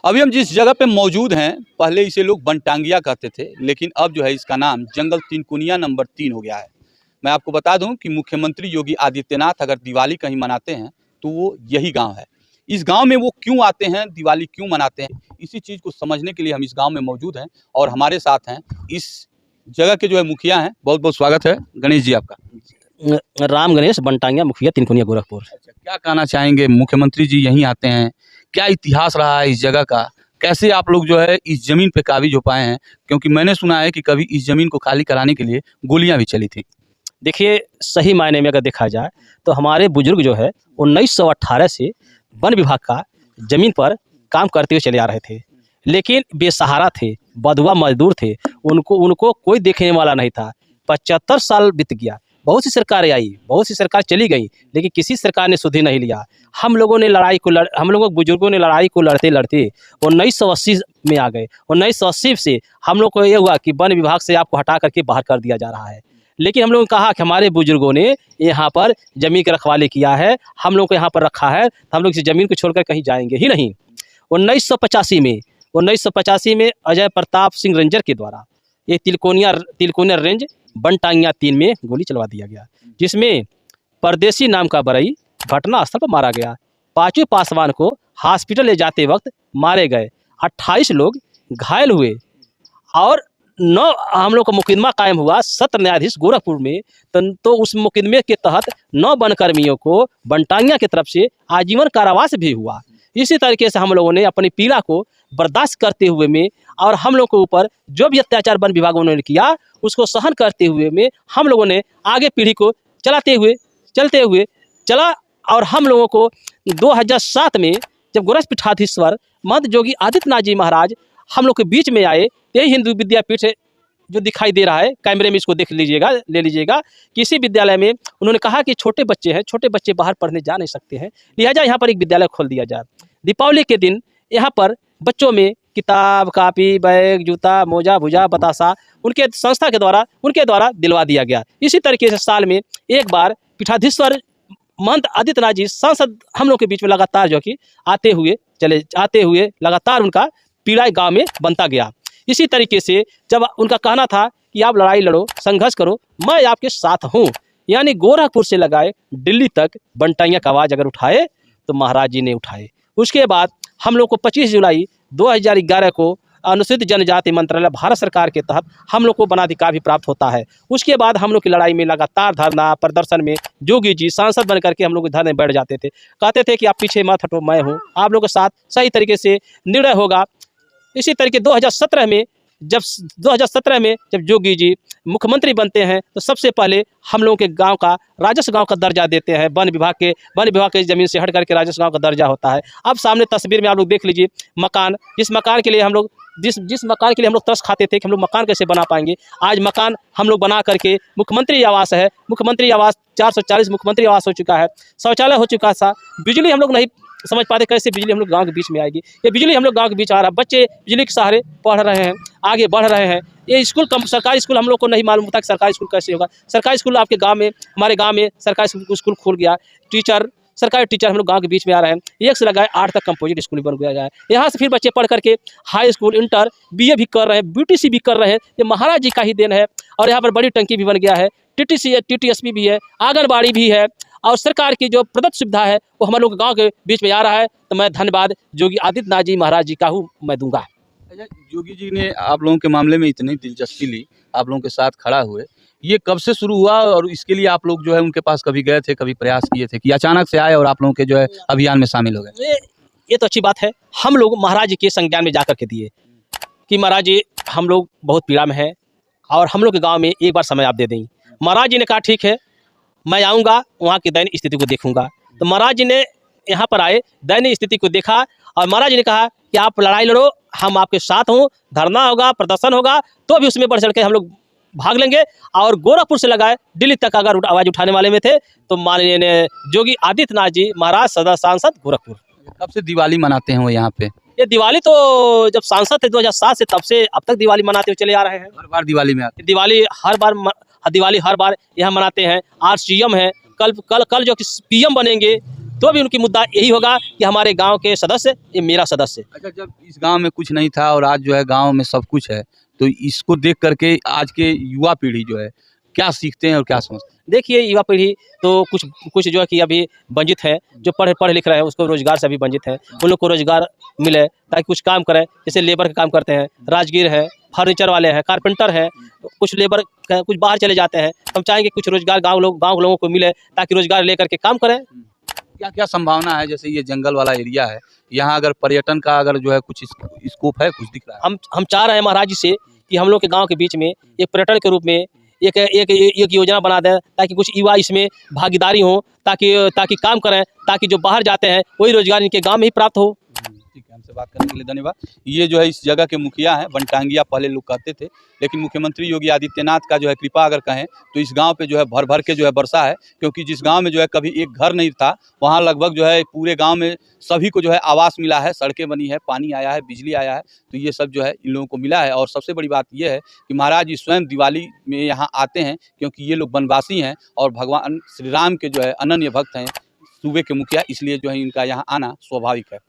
अभी हम जिस जगह पे मौजूद हैं, पहले इसे लोग बनटांगिया कहते थे, लेकिन अब जो है इसका नाम जंगल तीनकुनिया नंबर 3 हो गया है। मैं आपको बता दूं कि मुख्यमंत्री योगी आदित्यनाथ अगर दिवाली कहीं मनाते हैं तो वो यही गांव है। इस गांव में वो क्यों आते हैं, दिवाली क्यों मनाते हैं, इसी चीज़ को समझने के लिए हम इस गांव में मौजूद हैं और हमारे साथ हैं इस जगह के जो है मुखिया हैं। बहुत बहुत स्वागत है गणेश जी आपका। राम गणेश बनटांगिया, मुखिया तीनकुनिया, गोरखपुर। अच्छा, क्या कहना चाहेंगे, मुख्यमंत्री जी यहीं आते हैं, क्या इतिहास रहा है इस जगह का, कैसे आप लोग जो है इस जमीन पे काबिज हो पाए हैं? क्योंकि मैंने सुना है कि कभी इस जमीन को खाली कराने के लिए गोलियां भी चली थी। देखिए, सही मायने में अगर देखा जाए तो हमारे बुजुर्ग जो है 1918 से वन विभाग का जमीन पर काम करते हुए चले आ रहे थे, लेकिन बेसहारा थे, बधुआ मजदूर थे, उनको कोई देखने वाला नहीं था। 75 साल बीत गया, बहुत सी सरकारें आई, बहुत सी सरकार चली गई, लेकिन किसी सरकार ने सुधि नहीं लिया। हम लोगों बुजुर्गों ने लड़ाई को लड़ते लड़ते 1980 में आ गए। 1980 से हम लोग को ये हुआ कि वन विभाग से आपको हटा करके बाहर कर दिया जा रहा है, लेकिन हम लोगों ने कहा कि हमारे बुजुर्गों ने यहाँ पर ज़मीन की रखवाली किया है, हम लोग को यहाँ पर रखा है, तो हम लोग इस ज़मीन को छोड़कर कहीं जाएंगे ही नहीं। 1985 में अजय प्रताप सिंह रेंजर के द्वारा ये तिलकोनिया रेंज बनटांगिया 3 में गोली चलवा दिया गया, जिसमें परदेसी नाम का बरई घटनास्थल पर मारा गया। पांचों पासवान को हॉस्पिटल ले जाते वक्त मारे गए, 28 लोग घायल हुए और 9 हम लोग का मुकदमा कायम हुआ सत्र न्यायाधीश गोरखपुर में। तो उस मुकदमे के तहत 9 वनकर्मियों को बनटांगिया की तरफ से आजीवन कारावास भी हुआ। इसी तरीके से हम लोगों ने अपनी पीड़ा को बर्दाश्त करते हुए में और हम लोग के ऊपर जो भी अत्याचार वन विभाग ने किया उसको सहन करते हुए में हम लोगों ने आगे पीढ़ी को चलते हुए चला। और हम लोगों को 2007 में जब गोरख पीठाधीश्वर महंत योगी आदित्यनाथ जी महाराज हम लोग के बीच में आए, यही हिंदू विद्यापीठ जो दिखाई दे रहा है, कैमरे में इसको देख लीजिएगा, ले लीजिएगा। किसी विद्यालय में उन्होंने कहा कि छोटे बच्चे बाहर पढ़ने जा नहीं सकते हैं, लिहाजा यहाँ पर एक विद्यालय खोल दिया जाए। दीपावली के दिन यहाँ पर बच्चों में किताब, कापी, बैग, जूता, मोजा, भुजा, बतासा उनके संस्था के द्वारा उनके द्वारा दिलवा दिया गया। इसी तरीके से साल में एक बार पीठाधीश्वर महंत आदित्यनाथ जी सांसद हम लोग के बीच में लगातार जो कि आते हुए लगातार उनका पीड़ा गाँव में बनता गया। इसी तरीके से जब उनका कहना था कि आप लड़ाई लड़ो, संघर्ष करो, मैं आपके साथ हूँ, यानी गोरखपुर से लगाए दिल्ली तक बनटांगिया का आवाज़ अगर उठाए तो महाराज जी ने उठाए। उसके बाद हम लोग को 25 जुलाई 2011 को अनुसूचित जनजाति मंत्रालय भारत सरकार के तहत हम लोग को वनाधिकार भी प्राप्त होता है। उसके बाद हम लोग की लड़ाई में लगातार धरना प्रदर्शन में जोगी जी सांसद बन करके हम लोग धरने बैठ जाते थे, कहते थे कि आप पीछे मत हटो, मैं हूँ, आप लोगों के साथ सही तरीके से निर्णय होगा। इसी तरीके 2017 में जब जोगी जी मुख्यमंत्री बनते हैं तो सबसे पहले हम लोगों के गांव का राजस्व गांव का दर्जा देते हैं। वन विभाग के ज़मीन से हट करके राजस्व गांव का दर्जा होता है। अब सामने तस्वीर में आप लोग देख लीजिए मकान, जिस मकान के लिए हम लोग तरस खाते थे कि हम लोग मकान कैसे बना पाएंगे, आज मकान हम लोग बना करके मुख्यमंत्री आवास है, मुख्यमंत्री आवास 440 मुख्यमंत्री आवास हो चुका है, शौचालय हो चुका था। बिजली हम लोग नहीं समझ पाते कैसे बिजली हम लोग गांव के बीच में आएगी, ये बिजली हम लोग गांव के बीच आ रहा है, बच्चे बिजली के सहारे पढ़ रहे हैं, आगे बढ़ रहे हैं। ये स्कूल सरकारी स्कूल हम लोग को नहीं मालूम होता कि सरकारी स्कूल कैसे होगा। सरकारी स्कूल आपके गांव में, हमारे गांव में सरकारी स्कूल खुल गया, सरकारी टीचर हम लोग गांव के बीच में आ रहे हैं। 1 से लगाए 8 तक कंपोजिट स्कूल बन गया है। यहाँ से फिर बच्चे पढ़ करके हाई स्कूल, इंटर, BA भी कर रहे हैं, BTC भी कर रहे हैं। ये महाराज जी का ही देन है। और यहाँ पर बड़ी टंकी भी बन गया है, TTC है, TTSP भी है, आंगनबाड़ी भी है और सरकार की जो प्रदत्त सुविधा है वो हम लोग गाँव के बीच में आ रहा है। तो मैं धन्यवाद योगी आदित्यनाथ जी महाराज जी का मैं दूंगा। योगी जी ने आप लोगों के मामले में इतनी दिलचस्पी ली, आप लोगों के साथ खड़ा हुए, ये कब से शुरू हुआ और इसके लिए आप लोग जो है उनके पास कभी गए थे, कभी प्रयास किए थे कि अचानक से आए और आप लोगों के जो है अभियान में शामिल हो गए? ये तो अच्छी बात है। हम लोग महाराज जी के संज्ञान में जाकर के दिए कि महाराज जी हम लोग बहुत पीड़ा में हैं और हम लोग के गाँव में एक बार समय आप दे दें। महाराज जी ने कहा ठीक है, मैं आऊँगा, वहाँ की दैनिक स्थिति को देखूँगा। तो महाराज जी ने यहाँ पर आए, दैनिक स्थिति को देखा और महाराज जी ने कहा कि आप लड़ाई लड़ो, हम आपके साथ हूँ, धरना होगा, प्रदर्शन होगा, तो भी उसमें बढ़ चढ़ के हम लोग भाग लेंगे। और गोरखपुर से लगाए दिल्ली तक अगर आवाज़ उठाने वाले में थे तो माननीय योगी आदित्यनाथ जी महाराज सदा सांसद गोरखपुर। कब से दिवाली मनाते हैं वो यहाँ पे? ये दिवाली तो जब सांसद थे 2007 से, तब से अब तक दिवाली मनाते हुए चले आ रहे हैं। हर बार दिवाली में आते? दिवाली हर बार यहाँ मनाते हैं। आज CM है, कल जो कि PM बनेंगे तो भी उनकी मुद्दा यही होगा कि हमारे गांव के सदस्य ये मेरा सदस्य। अच्छा, जब इस गांव में कुछ नहीं था और आज जो है गांव में सब कुछ है, तो इसको देख करके आज के युवा पीढ़ी जो है क्या सीखते हैं और क्या समझते हैं? देखिए युवा पीढ़ी तो कुछ कुछ जो है कि अभी वंचित है, जो पढ़ लिख रहे हैं उसको रोजगार से अभी वंचित है, उन लोग को रोजगार मिले ताकि कुछ काम करें, जैसे लेबर का काम करते हैं, राजगीर है, फर्नीचर वाले हैं, कारपेंटर हैं, कुछ लेबर कुछ बाहर चले जाते हैं। हम चाहेंगे कुछ रोजगार गाँव लोगों को मिले ताकि रोजगार लेकर के काम करें। क्या क्या संभावना है, जैसे ये जंगल वाला एरिया है, यहाँ अगर पर्यटन का अगर जो है कुछ स्कोप है, कुछ दिख रहा है? हम चाह रहे हैं महाराज जी से कि हम लोग के गांव के बीच में एक पर्यटन के रूप में एक योजना बना दें ताकि कुछ युवा इसमें भागीदारी हो, ताकि काम करें, ताकि जो बाहर जाते हैं वही रोजगार इनके गांव में ही प्राप्त हो। ठीक है, हमसे बात करने के लिए धन्यवाद। ये जो है इस जगह के मुखिया हैं, बनटांगिया पहले लोग कहते थे, लेकिन मुख्यमंत्री योगी आदित्यनाथ का जो है कृपा अगर कहें तो इस गांव पे जो है भर भर के जो है बरसा है, क्योंकि जिस गांव में जो है कभी एक घर नहीं था, वहां लगभग जो है पूरे गांव में सभी को जो है आवास मिला है, सड़कें बनी है, पानी आया है, बिजली आया है, तो ये सब जो है इन लोगों को मिला है। और सबसे बड़ी बात ये है कि महाराज जी स्वयं दिवाली में यहाँ आते हैं, क्योंकि ये लोग वनवासी हैं और भगवान श्री राम के जो है अनन्य भक्त हैं, सूबे के मुखिया, इसलिए जो है इनका यहाँ आना स्वाभाविक है।